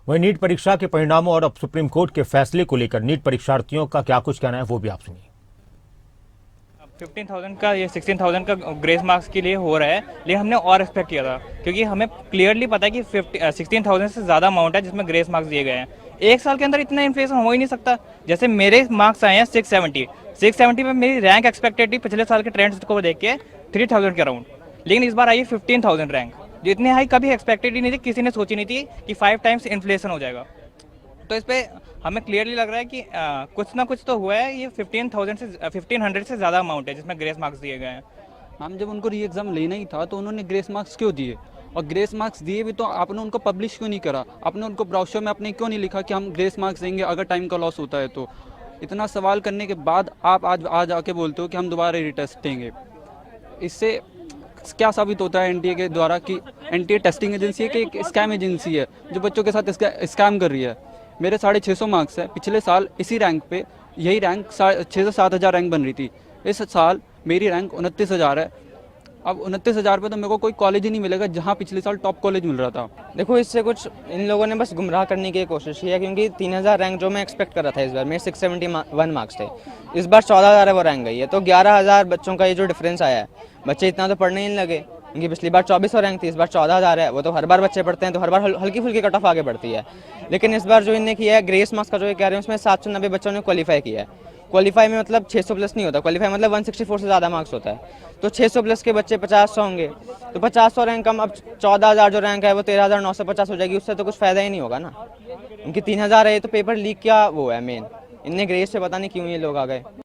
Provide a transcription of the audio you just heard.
वहीं नीट परीक्षा के परिणामों और अब सुप्रीम कोर्ट के फैसले को लेकर नीट परीक्षार्थियों का क्या कुछ कहना है, वो भी आप सुनिए। 15,000 का या 16,000 का ग्रेस मार्क्स के लिए हो रहा है, लेकिन हमने और एक्सपेक्ट किया था, क्योंकि हमें क्लियरली पता है कि 16,000 से ज़्यादा अमाउंट है जिसमें ग्रेस मार्क्स दिए गए हैं। एक साल के अंदर इतना इन्फ्लेशन हो ही नहीं सकता। जैसे मेरे मार्क्स आए हैं 670 में मेरी रैंक एक्सपेक्टेड थी पिछले साल के ट्रेंड्स को देख के 3,000 के अराउंड, लेकिन इस बार आई है 15,000 रैंक, जो इतने हाई कभी एक्सपेक्टेड ही नहीं थी, किसी ने सोची नहीं थी कि 5 टाइम्स इन्फ्लेशन हो जाएगा। तो इस पे हमें क्लियरली लग रहा है कि कुछ ना कुछ तो हुआ है। ये 1500 से ज़्यादा अमाउंट है जिसमें ग्रेस मार्क्स दिए गए हैं। हम जब उनको री एग्ज़ाम लेना ही था तो उन्होंने ग्रेस मार्क्स क्यों दिए, और ग्रेस मार्क्स दिए भी तो आपने उनको पब्लिश क्यों नहीं करा, आपने उनको ब्राउशर में अपने क्यों नहीं लिखा कि हम ग्रेस मार्क्स देंगे अगर टाइम का लॉस होता है तो। इतना सवाल करने के बाद आप आज आके बोलते हो कि हम दोबारा रीटेस्ट देंगे। इससे क्या साबित होता है एनटीए के द्वारा कि एनटीए टेस्टिंग एजेंसी है कि एक स्कैम एजेंसी है जो बच्चों के साथ स्कैम कर रही है। मेरे 650 मार्क्स है, पिछले साल इसी रैंक पे यही रैंक 6 से 7 हज़ार रैंक बन रही थी। इस साल मेरी रैंक 29,000 है। अब 29,000 पे तो मेरे को कोई कॉलेज ही नहीं मिलेगा जहाँ पिछले साल टॉप कॉलेज मिल रहा था। देखो, इससे कुछ इन लोगों ने बस गुमराह करने की कोशिश की है, क्योंकि 3,000 रैंक जो मैं एक्सपेक्ट कर रहा था, इस बार मेरे 671 मार्क्स थे, इस बार 14,000 है वो रैंक गई है। तो 11,000 बच्चों का ये जो डिफरेंस आया है, बच्चे इतना तो पढ़ने ही नहीं लगे, क्योंकि पिछली बार 2400 रैंक थी, इस बार 14,000 है। वो तो हर बार बच्चे पढ़ते हैं, तो हर बार हल्की फुल्की कट ऑफ आगे बढ़ती है। लेकिन इस बार जो इन्हें किया है, ग्रेस मार्क्स का जो ये कह रहे हैं, उसमें 790 बच्चों ने क्वालिफाई किया है। क्वालिफाई में मतलब 600 प्लस नहीं होता, क्वालिफाई मतलब 164 से ज़्यादा मार्क्स होता है। तो 600 प्लस के बच्चे 50-100 होंगे, तो 50-100 रैंक कम, अब 14,000 जो रैंक है वो 13,950 हो जाएगी। उससे तो कुछ फ़ायदा ही नहीं होगा ना। उनकी 3,000 है, तो पेपर लीक क्या वो है मेन। इनने ग्रेस से पता नहीं क्यों ये लोग आ गए।